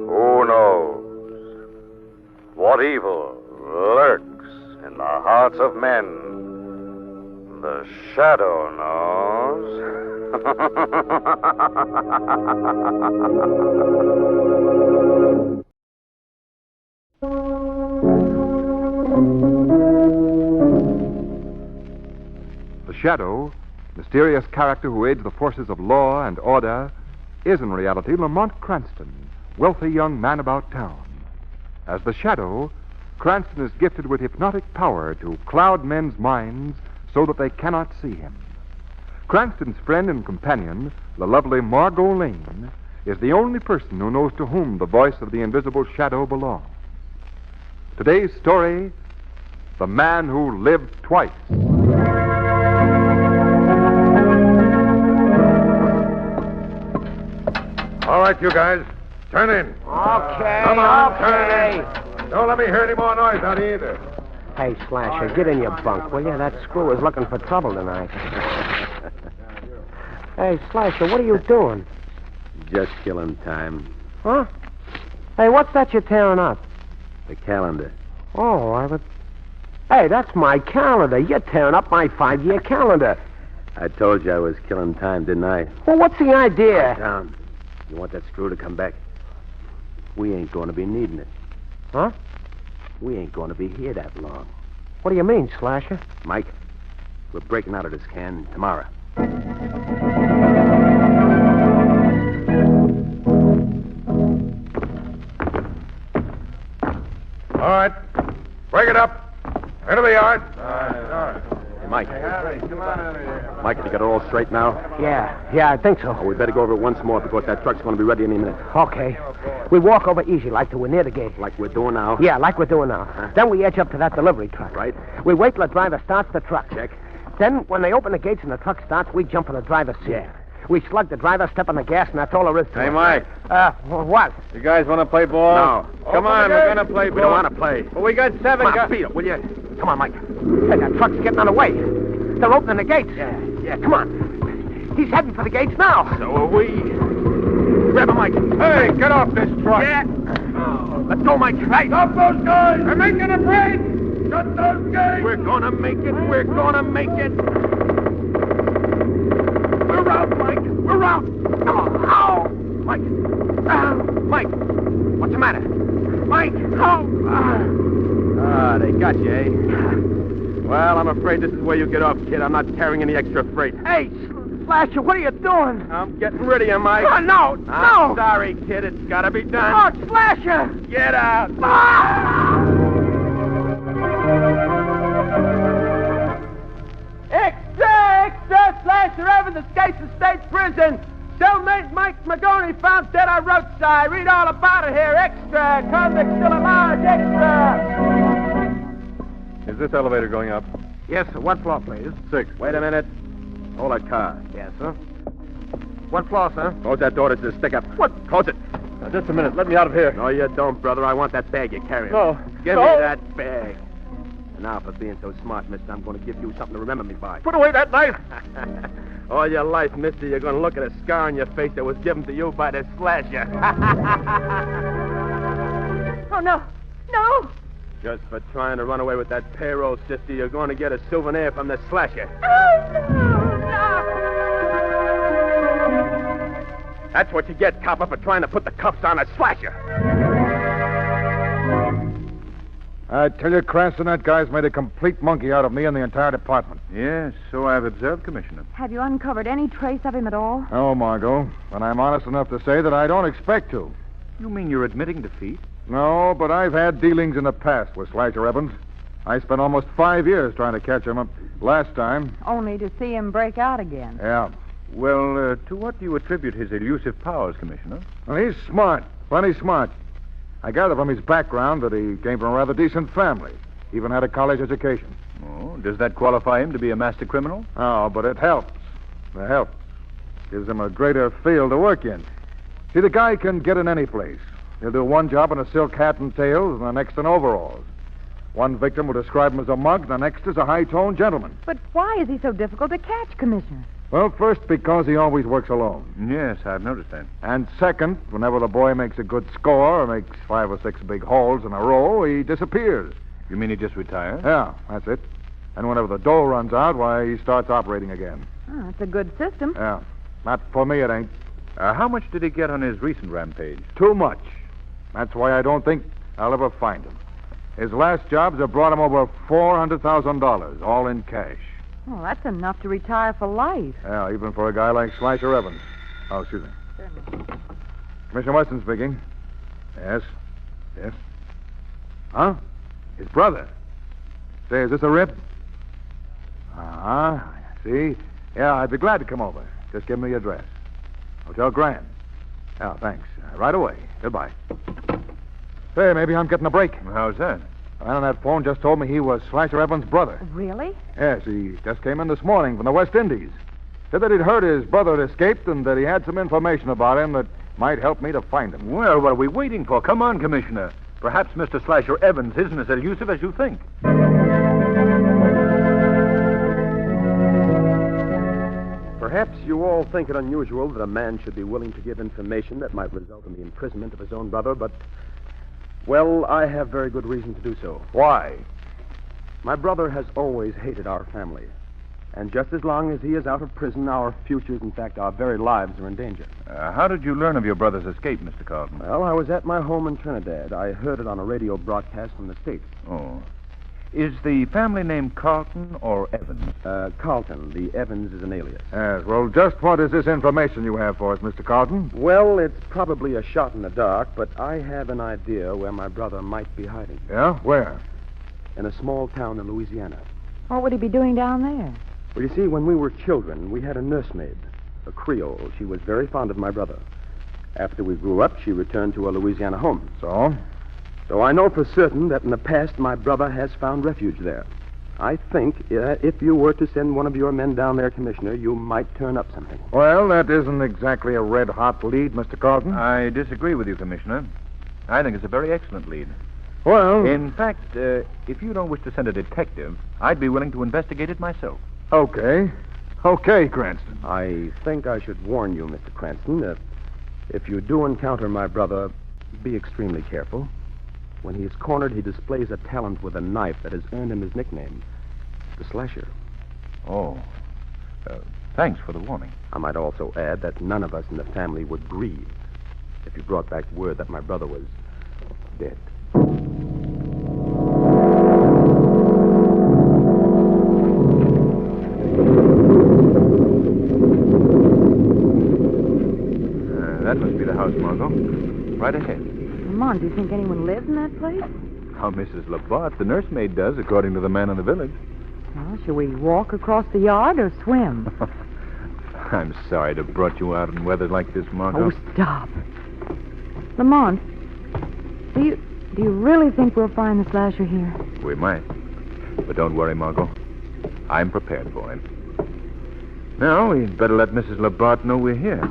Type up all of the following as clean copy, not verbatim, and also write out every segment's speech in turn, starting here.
Who knows what evil lurks in the hearts of men? The shadow knows. The Shadow, mysterious character who aids the forces of law and order, is in reality Lamont Cranston, wealthy young man about town. As the Shadow, Cranston is gifted with hypnotic power to cloud men's minds so that they cannot see him. Cranston's friend and companion, the lovely Margot Lane, is the only person who knows to whom the voice of the invisible Shadow belongs. Today's story, The Man Who Lived Twice. All right, you guys. Turn in. Okay. Come on, turn in. Don't let me hear any more noise out here either. Hey, Slasher, get in your bunk, will you? That screw is looking for trouble tonight. Hey, Slasher, what are you doing? Just killing time. Huh? Hey, what's that you're tearing up? The calendar. Oh, I would... Hey, that's my calendar. You're tearing up my 5-year calendar. I told you I was killing time, didn't I? Well, what's the idea? Tom, you want that screw to come back? We ain't going to be needing it. Huh? We ain't going to be here that long. What do you mean, Slasher? Mike, we're breaking out of this can tomorrow. All right. Break it up. Into the yard. All right. Hey, Mike. Mike, have you got it all straight now? Yeah, I think so. Oh, we better go over it once more because that truck's going to be ready any minute. Okay. We walk over easy like till we're near the gate. Like we're doing now? Yeah, like we're doing now. Huh? Then we edge up to that delivery truck. Right. We wait till the driver starts the truck. Check. Then, when they open the gates and the truck starts, we jump in the driver's seat. Yeah. We slug the driver, step on the gas, and that's all there is to it. Hey, Mike. What? You guys want to play ball? No. Come on, we're going to play ball. We don't want to play. Well, we got 7 Come guys. on, beat it, will you? Come on, Mike. Hey, that truck's getting on the way. They're opening the gates. Yeah, come on. He's heading for the gates now. So are we. Grab him, Mike. Hey, get off this truck. Yeah. Let's go, Mike. Hey. Stop those guys. They're making a break. Shut those gates. We're going to make it. We're going to make it. We're out, Mike. We're out. Oh, ow. Mike. Mike. What's the matter? Mike. Oh. They got you, eh? Well, I'm afraid this is where you get off, kid. I'm not carrying any extra freight. Hey, Slasher, what are you doing? I'm getting rid of you, Mike. Oh, no. I'm sorry, kid. It's got to be done. Oh, Slasher. Get out. Extra, Slasher Evans escapes the state prison. Cellmate Mike Magoni found dead on roadside. Read all about it here. Extra, convict still alive. Extra. Is this elevator going up? Yes, sir. What floor, please? 6. Wait a minute. Hold that car. Yes, sir. What floor, sir? Close that door. This is a stick-up. What? Close it. Now, just a minute. Let me out of here. No, you don't, brother. I want that bag you're carrying. No. Give No. me that bag. And now, for being so smart, mister, I'm going to give you something to remember me by. Put away that knife. All your life, mister, you're going to look at a scar on your face that was given to you by the Slasher. Oh, no. No. Just for trying to run away with that payroll, sister, you're going to get a souvenir from the Slasher. Oh, no. That's what you get, copper, for trying to put the cuffs on a Slasher. I tell you, Cranston, that guy's made a complete monkey out of me and the entire department. Yes, so I've observed, Commissioner. Have you uncovered any trace of him at all? Oh, Margot, and I'm honest enough to say that I don't expect to. You mean you're admitting defeat? No, but I've had dealings in the past with Slasher Evans. I spent almost 5 years trying to catch him up last time. Only to see him break out again. Yeah. Well, to what do you attribute his elusive powers, Commissioner? Well, he's smart, plenty smart. I gather from his background that he came from a rather decent family, even had a college education. Oh, does that qualify him to be a master criminal? Oh, but it helps. It helps. Gives him a greater field to work in. See, the guy can get in any place. He'll do one job in a silk hat and tails, and the next in overalls. One victim will describe him as a mug, the next as a high-toned gentleman. But why is he so difficult to catch, Commissioner? Well, first, because he always works alone. Yes, I've noticed that. And second, whenever the boy makes a good score or makes 5 or 6 big hauls in a row, he disappears. You mean he just retired? Yeah, that's it. And whenever the dough runs out, why, he starts operating again. Oh, that's a good system. Yeah. Not for me, it ain't. How much did he get on his recent rampage? Too much. That's why I don't think I'll ever find him. His last jobs have brought him over $400,000, all in cash. Well, that's enough to retire for life. Yeah, even for a guy like Slasher Evans. Oh, excuse me. Commissioner Weston speaking. Yes. Yes. Huh? His brother. Say, is this a rip? See? Yeah, I'd be glad to come over. Just give me the address. Hotel Grand. Yeah, thanks. Right away. Goodbye. Say, maybe I'm getting a break. How's that? The man on that phone just told me he was Slasher Evans' brother. Really? Yes, he just came in this morning from the West Indies. Said that he'd heard his brother had escaped and that he had some information about him that might help me to find him. Well, what are we waiting for? Come on, Commissioner. Perhaps Mr. Slasher Evans isn't as elusive as you think. Perhaps you all think it unusual that a man should be willing to give information that might result in the imprisonment of his own brother, but, well, I have very good reason to do so. Why? My brother has always hated our family. And just as long as he is out of prison, our futures, in fact, our very lives are in danger. How did you learn of your brother's escape, Mr. Carlton? Well, I was at my home in Trinidad. I heard it on a radio broadcast from the States. Oh. Is the family name Carlton or Evans? Carlton. The Evans is an alias. Yes, well, just what is this information you have for us, Mr. Carlton? Well, it's probably a shot in the dark, but I have an idea where my brother might be hiding. Yeah? Where? In a small town in Louisiana. What would he be doing down there? Well, you see, when we were children, we had a nursemaid, a Creole. She was very fond of my brother. After we grew up, she returned to a Louisiana home. So I know for certain that in the past my brother has found refuge there. I think if you were to send one of your men down there, Commissioner, you might turn up something. Well, that isn't exactly a red-hot lead, Mr. Carlton. I disagree with you, Commissioner. I think it's a very excellent lead. Well... In fact, if you don't wish to send a detective, I'd be willing to investigate it myself. Okay. Okay, Cranston. I think I should warn you, Mr. Cranston, if you do encounter my brother, be extremely careful. When he is cornered, he displays a talent with a knife that has earned him his nickname, the Slasher. Oh. Thanks for the warning. I might also add that none of us in the family would grieve if you brought back word that my brother was dead. That must be the house, Margot. Right ahead. Lamont, do you think anyone lives in that place? How Mrs. Labat, the nursemaid, does, according to the man in the village. Well, shall we walk across the yard or swim? I'm sorry to have brought you out in weather like this, Margot. Oh, stop. Lamont, do you really think we'll find the Slasher here? We might. But don't worry, Margot. I'm prepared for him. Now, we'd better let Mrs. Labat know we're here.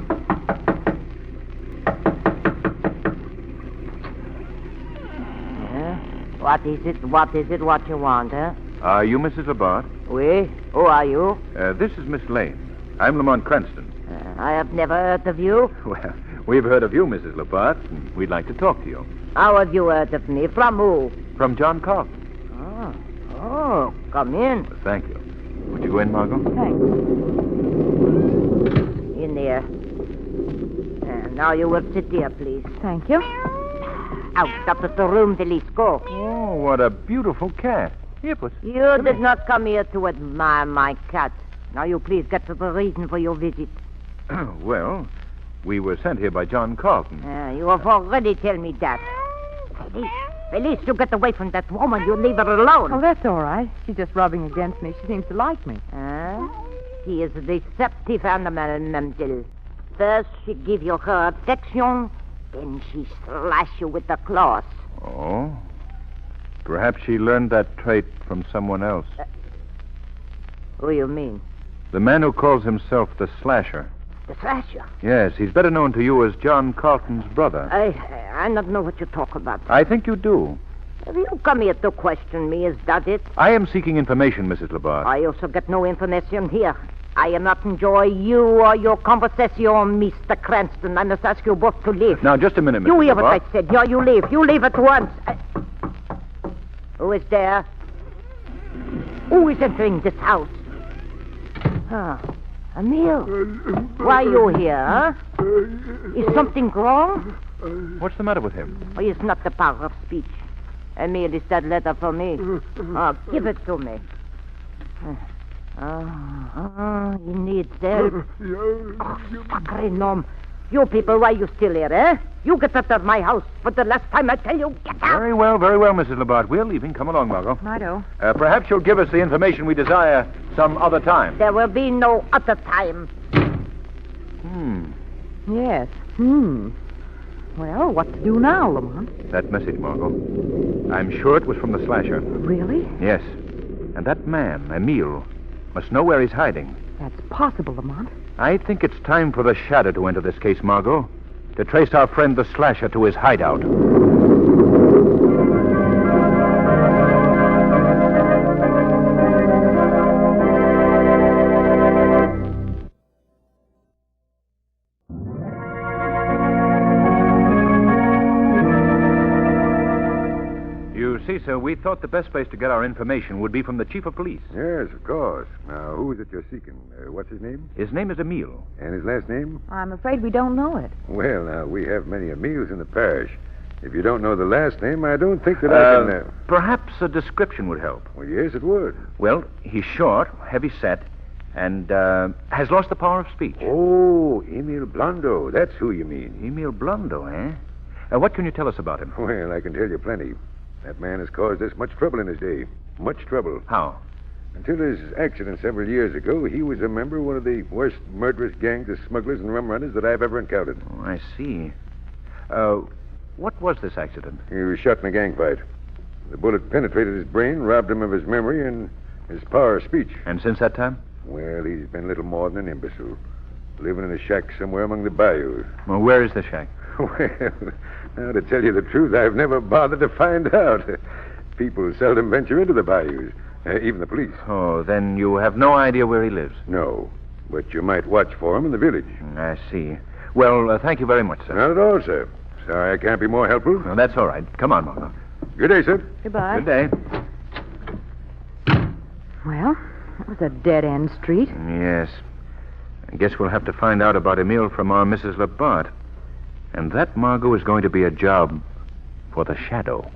What is it? What you want, huh? Are you Mrs. Labat? Oui. Who are you? This is Miss Lane. I'm Lamont Cranston. I have never heard of you. Well, we've heard of you, Mrs. Labat, and we'd like to talk to you. How have you heard of me? From who? From John Carlton. Oh, come in. Thank you. Would you go in, Margot? Thanks. In there. Now you will sit here, please. Thank you. Out of the room, Felice. Go. Oh, what a beautiful cat. Here, puss. You did not come here to admire my cat. Now you please get to the reason for your visit. Well, we were sent here by John Carlton. You have already told me that. Felice, you get away from that woman. You leave her alone. Oh, that's all right. She's just rubbing against me. She seems to like me. She is a deceptive animal, Mademoiselle. First, she give you her affection, then she slash you with the claws. Oh? Perhaps she learned that trait from someone else. Who you mean? The man who calls himself the Slasher. The Slasher. Yes, he's better known to you as John Carlton's brother. I don't know what you talk about. I think you do. Have you come here to question me? Is that it? I am seeking information, Mrs. Labarre. I also get no information here. I am not enjoy you or your conversation, Mr. Cranston. I must ask you both to leave. Now, just a minute, Mrs. You hear Labarre. what I said. Yeah, you leave. You leave at once. Who is there? Who is entering this house? Emil. Why are you here, huh? Is something wrong? What's the matter with him? Or is not the power of speech? Emil, is that letter for me? Give it to me. He needs help. Oh, sacre nom. You people, why you still here, eh? You get out of my house. For the last time I tell you, get out. Very well, Mrs. Labarre. We're leaving. Come along, Margot. Righto. Perhaps you'll give us the information we desire some other time. There will be no other time. Yes. Well, what to do now, Lamont? That message, Margot. I'm sure it was from the Slasher. Really? Yes. And that man, Emil, must know where he's hiding. That's possible, Lamont. I think it's time for the Shadow to enter this case, Margot. To trace our friend the Slasher to his hideout. You see, sir, we thought the best place to get our information would be from the chief of police. Yes, of course. Now, who is it you're seeking? What's his name? His name is Emil. And his last name? I'm afraid we don't know it. Well, now, we have many Emils in the parish. If you don't know the last name, I don't think that I can... Perhaps a description would help. Well, yes, it would. Well, he's short, heavy-set, and has lost the power of speech. Oh, Emil Blondo. That's who you mean. Emil Blondo, eh? What can you tell us about him? Well, I can tell you plenty. That man has caused us much trouble in his day. Much trouble. How? Until his accident several years ago, he was a member of one of the worst murderous gangs of smugglers and rum runners that I've ever encountered. Oh, I see. What was this accident? He was shot in a gang fight. The bullet penetrated his brain, robbed him of his memory and his power of speech. And since that time? Well, he's been little more than an imbecile. Living in a shack somewhere among the bayous. Well, where is the shack? Well, now, to tell you the truth, I've never bothered to find out. People seldom venture into the bayous, even the police. Oh, then you have no idea where he lives. No, but you might watch for him in the village. I see. Well, thank you very much, sir. Not at all, sir. Sorry I can't be more helpful. Well, that's all right. Come on, Margot. Good day, sir. Goodbye. Good day. Well, that was a dead-end street. Yes. I guess we'll have to find out about Emil from our Mrs. Labarre. And that, Margot, is going to be a job for the Shadow.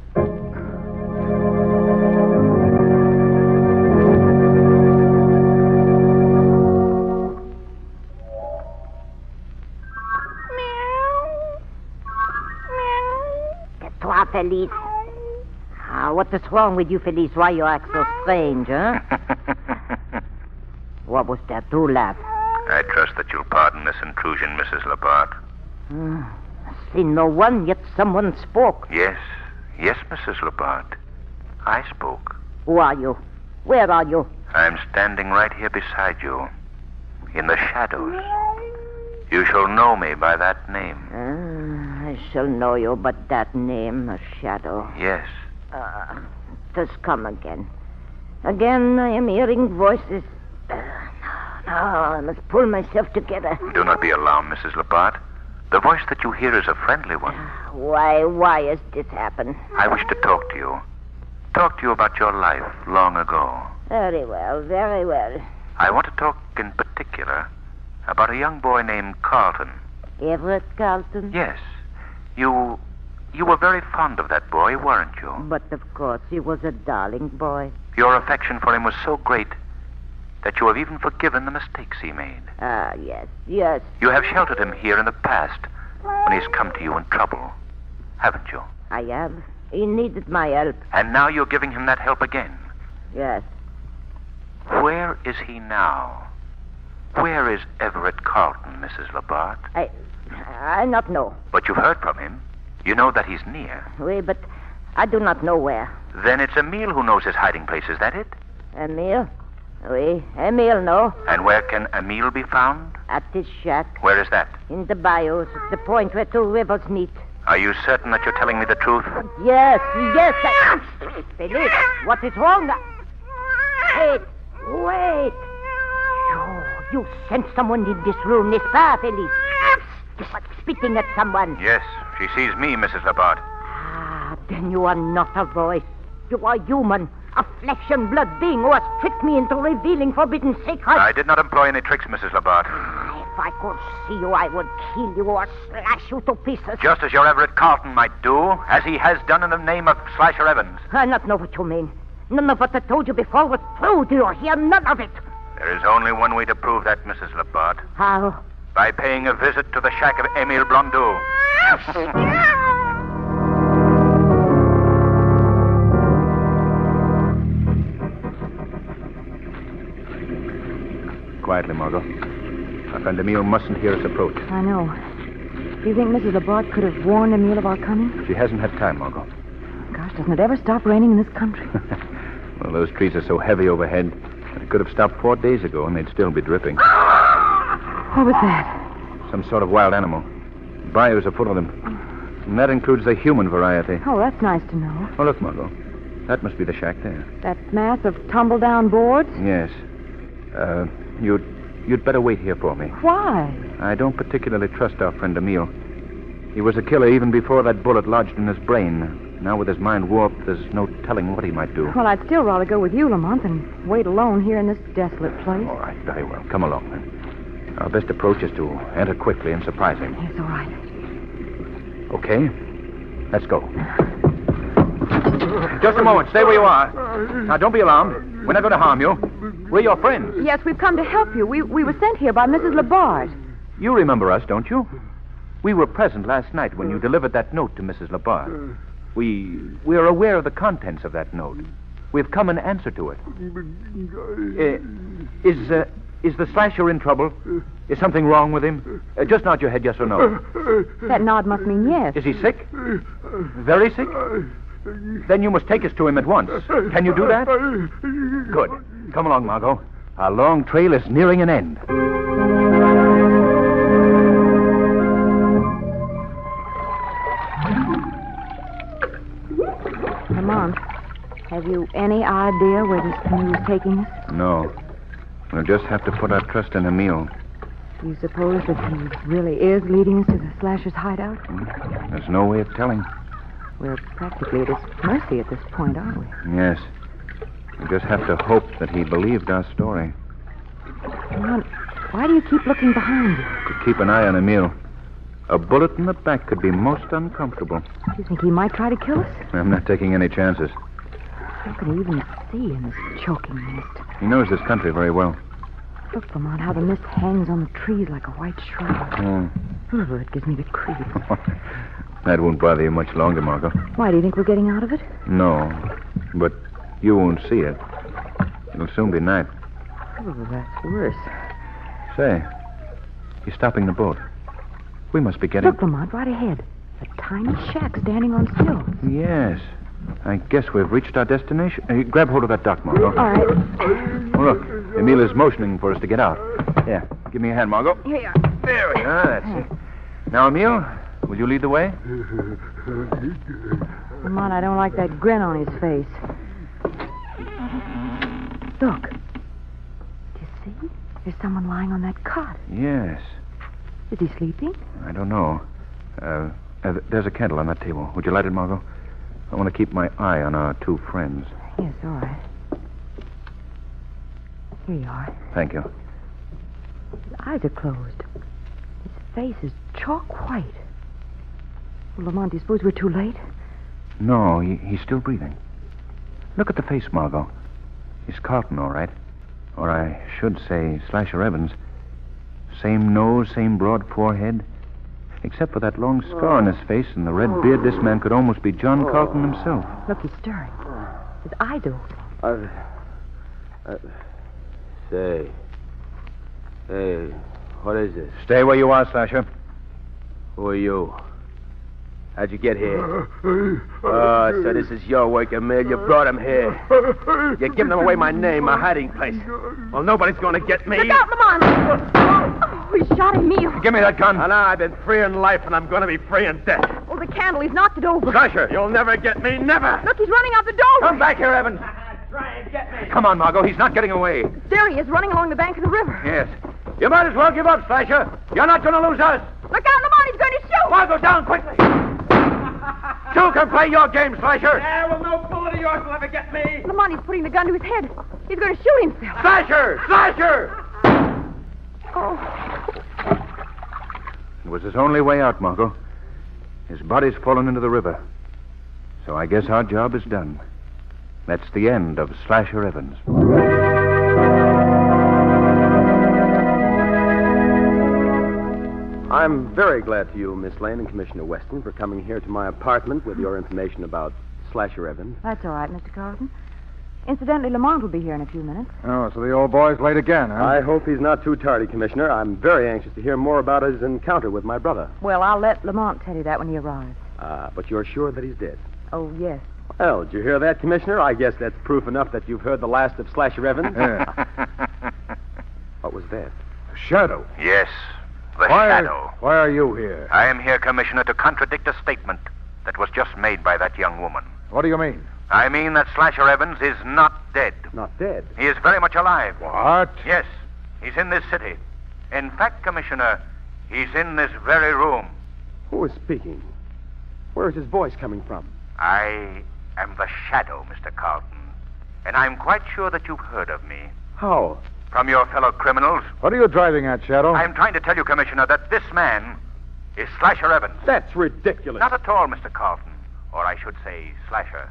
Toi, Felice. What is wrong with you, Felice? Why you act so strange, huh? What was that? Do laugh. I trust that you'll pardon this intrusion, Mrs. Labarre. See no one, yet someone spoke. Yes, Mrs. Labarre. I spoke. Who are you? Where are you? I'm standing right here beside you, in the shadows. You shall know me by that name. I shall know you, but that name, a shadow. Yes. Does come again. Again, I am hearing voices. No, I must pull myself together. Do not be alarmed, Mrs. Labarre. The voice that you hear is a friendly one. Why has this happened? I wish to talk to you. Talk to you about your life long ago. Very well, very well. I want to talk in particular about a young boy named Carlton. Everett Carlton? Yes. You were very fond of that boy, weren't you? But of course, he was a darling boy. Your affection for him was so great that you have even forgiven the mistakes he made. Yes. You have sheltered him here in the past when he's come to you in trouble, haven't you? I have. He needed my help. And now you're giving him that help again. Yes. Where is he now? Where is Everett Carlton, Mrs. Labarre? I not know. But you've heard from him. You know that he's near. Oui, but I do not know where. Then it's Emil who knows his hiding place, is that it? Emil? Oui, Emil, no. And where can Emil be found? At this shack. Where is that? In the bayous, at the point where two rivers meet. Are you certain that you're telling me the truth? Yes. Felipe, what is wrong? Wait. You sent someone in this room, n'est-ce pas, Felipe? You were spitting at someone. Yes, she sees me, Mrs. Labarde. Then you are not a voice. You are human. A flesh and blood being who has tricked me into revealing forbidden secrets. I did not employ any tricks, Mrs. Labarde. If I could see you, I would kill you or slash you to pieces. Just as your Everett Carlton might do, as he has done in the name of Slasher Evans. I not know what you mean. None of what I told you before was true. Do you hear? None of it. There is only one way to prove that, Mrs. Labarde. How? By paying a visit to the shack of Emile Blondeau. Quietly, Margot. Our friend Emile mustn't hear us approach. I know. Do you think Mrs. Labarde could have warned Emile of our coming? She hasn't had time, Margot. Gosh, doesn't it ever stop raining in this country? Well, those trees are so heavy overhead that it could have stopped 4 days ago and they'd still be dripping. What was that? Some sort of wild animal. Bayous are full of them. And that includes the human variety. Oh, that's nice to know. Oh, look, Margot. That must be the shack there. That mass of tumble-down boards? Yes. You'd better wait here for me. Why? I don't particularly trust our friend Emile. He was a killer even before that bullet lodged in his brain. Now with his mind warped, there's no telling what he might do. Well, I'd still rather go with you, Lamont, than wait alone here in this desolate place. All right, very well. Come along, then. Our best approach is to enter quickly and surprise him. Yes, all right. Okay. Let's go. Just a moment. Stay where you are. Now, don't be alarmed. We're not going to harm you. We're your friends. Yes, we've come to help you. We were sent here by Mrs. Labarde. You remember us, don't you? We were present last night when you delivered that note to Mrs. Labarde. We are aware of the contents of that note. We've come in answer to it. Is the slasher in trouble? Is something wrong with him? Just nod your head, yes or no. That nod must mean yes. Is he sick? Very sick? Then you must take us to him at once. Can you do that? Good. Come along, Margot. Our long trail is nearing an end. Lamont, have you any idea where this canoe is taking us? No. We'll just have to put our trust in Emile. Do you suppose that he really is leading us to the slasher's hideout? There's no way of telling. We're practically at his mercy at this point, aren't we? Yes. We just have to hope that he believed our story. Lamont, why do you keep looking behind you? To keep an eye on Emile. A bullet in the back could be most uncomfortable. Do you think he might try to kill us? I'm not taking any chances. How can he even see in this choking mist? He knows this country very well. Look, Lamont, how the mist hangs on the trees like a white shroud. Oh. It gives me the creeps. That won't bother you much longer, Margot. Why, do you think we're getting out of it? No, but you won't see it. It'll soon be night. Oh, that's worse. Say, he's stopping the boat. We must be getting... Look, Lamont, right ahead. A tiny shack standing on stilts. Yes. I guess we've reached our destination. Grab hold of that dock, Margot. All right. Oh, look. Emile is motioning for us to get out. Here, give me a hand, Margot. Here you are. There we are. That's it. Now, Emile, will you lead the way? Lamont, I don't like that grin on his face. Look. Do you see? There's someone lying on that cot. Yes. Is he sleeping? I don't know. There's a candle on that table. Would you light it, Margot? I want to keep my eye on our two friends. Yes, all right. Here you are. Thank you. His eyes are closed. His face is chalk white. Well, Lamont, do you suppose we're too late? No, he's still breathing. Look at the face, Margot. He's Carlton, all right. Or I should say Slasher Evans. Same nose, same broad forehead. Except for that long scar on his face and the red beard, this man could almost be John Carlton himself. Look, he's stirring. His eyes are open. Say. Hey, what is this? Stay where you are, Slasher. Who are you? How'd you get here? Oh, so this is your work, Emil. You brought him here. You're giving him away my name, my hiding place. Well, nobody's going to get me. Look out, Lamont! Oh, he shot Emil. Give me that gun. And I've been free in life, and I'm going to be free in death. Oh, the candle, he's knocked it over. Slasher, you'll never get me, never. Look, he's running out the door. Come back here, Evans. Try and get me. Come on, Margot. He's not getting away. There he is, running along the bank of the river. Yes. You might as well give up, Slasher. You're not going to lose us. Look out, Lamont, he's going to shoot. Margot, down quickly. You can play your game, Slasher. Yeah, well, no bullet of yours will ever get me. Lamont, he's putting the gun to his head. He's going to shoot himself. Slasher! Slasher! Oh. It was his only way out, Margot. His body's fallen into the river. So I guess our job is done. That's the end of Slasher Evans. I'm very glad to you, Miss Lane and Commissioner Weston, for coming here to my apartment with your information about Slasher Evans. That's all right, Mr. Carlton. Incidentally, Lamont will be here in a few minutes. Oh, so the old boy's late again, huh? I hope he's not too tardy, Commissioner. I'm very anxious to hear more about his encounter with my brother. Well, I'll let Lamont tell you that when he arrives. But you're sure that he's dead? Oh, yes. Well, did you hear that, Commissioner? I guess that's proof enough that you've heard the last of Slasher Evans. Yeah. What was that? Shadow. Yes, the Shadow. Why are you here? I am here, Commissioner, to contradict a statement that was just made by that young woman. What do you mean? I mean that Slasher Evans is not dead. Not dead? He is very much alive. What? Yes, he's in this city. In fact, Commissioner, he's in this very room. Who is speaking? Where is his voice coming from? I am the Shadow, Mr. Carlton. And I'm quite sure that you've heard of me. How? From your fellow criminals. What are you driving at, Shadow? I'm trying to tell you, Commissioner, that this man is Slasher Evans. That's ridiculous. Not at all, Mr. Carlton. Or I should say, Slasher.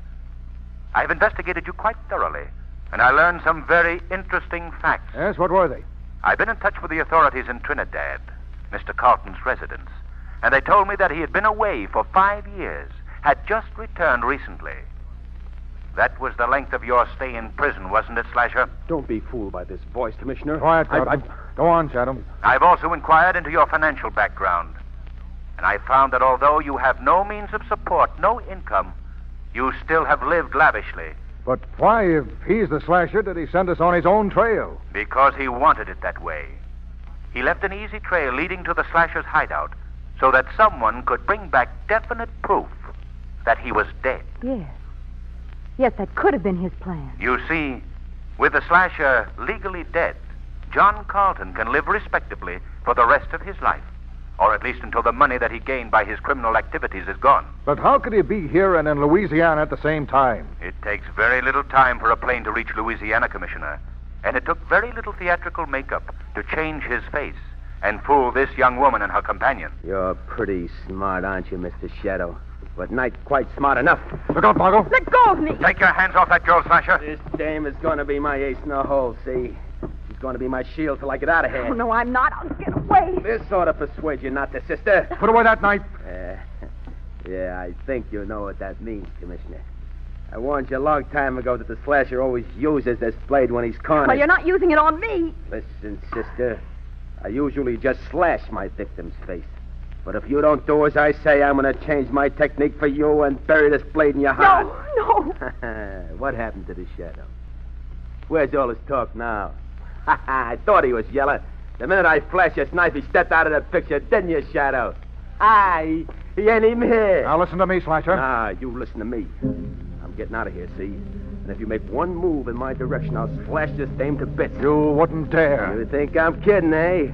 I've investigated you quite thoroughly, and I learned some very interesting facts. Yes, what were they? I've been in touch with the authorities in Trinidad, Mr. Carlton's residence, and they told me that he had been away for 5 years, had just returned recently. That was the length of your stay in prison, wasn't it, Slasher? Don't be fooled by this voice, Commissioner. Quiet, Carlton. Go on, Shadow. I've also inquired into your financial background, and I found that although you have no means of support, no income, you still have lived lavishly. But why, if he's the Slasher, did he send us on his own trail? Because he wanted it that way. He left an easy trail leading to the Slasher's hideout so that someone could bring back definite proof that he was dead. Yes. Yes, that could have been his plan. You see, with the Slasher legally dead, John Carlton can live respectably for the rest of his life. Or at least until the money that he gained by his criminal activities is gone. But how could he be here and in Louisiana at the same time? It takes very little time for a plane to reach Louisiana, Commissioner. And it took very little theatrical makeup to change his face and fool this young woman and her companion. You're pretty smart, aren't you, Mr. Shadow? But not quite smart enough. Look out, Margot. Let go of me! Take your hands off that girl, Slasher. This dame is going to be my ace in the hole, see? She's going to be my shield till I get out of here. Oh, no, I'm not. I'll get away. This ought to persuade you not to, sister. Put away that knife. Yeah, I think you know what that means, Commissioner. I warned you a long time ago that the Slasher always uses this blade when he's cornered. Well, you're not using it on me. Listen, sister, I usually just slash my victim's face. But if you don't do as I say, I'm going to change my technique for you and bury this blade in your heart. No. What happened to the Shadow? Where's all his talk now? I thought he was yellow. The minute I flashed his knife, he stepped out of the picture, didn't you, Shadow? He ain't even here. Now listen to me, Slasher. Nah, you listen to me. I'm getting out of here, see? And if you make one move in my direction, I'll slash this dame to bits. You wouldn't dare. You think I'm kidding, eh?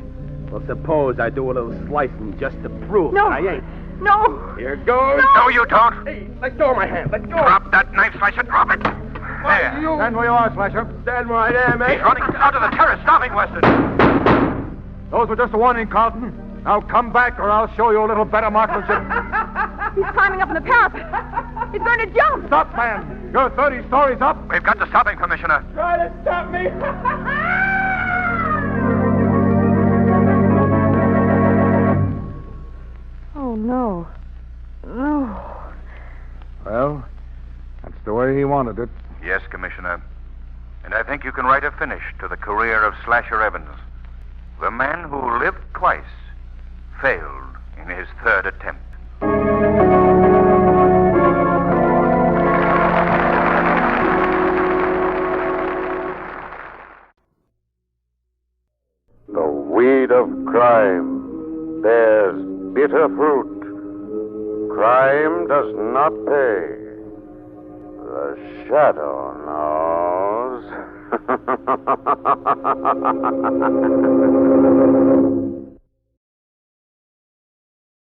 Well, suppose I do a little slicing just to prove No. that I ain't. No. Here goes. No, you don't. Hey, let go of my hand. Let go. Drop that knife, Slasher. Drop it. There. Stand where you are, Slasher. Stand where I am, eh? He's running out of the terrace, stopping Weston. Those were just a warning, Carlton. Now come back or I'll show you a little better marksmanship. He's climbing up in the parapet. He's going to jump. Stop, man. You're 30 stories up. We've got to stop him, Commissioner. Try to stop me. Oh, no. No. Well, that's the way he wanted it. Yes, Commissioner. And I think you can write a finish to the career of Slasher Evans. The man who lived twice failed in his third attempt. crime bears bitter fruit. Crime does not pay. The shadow knows.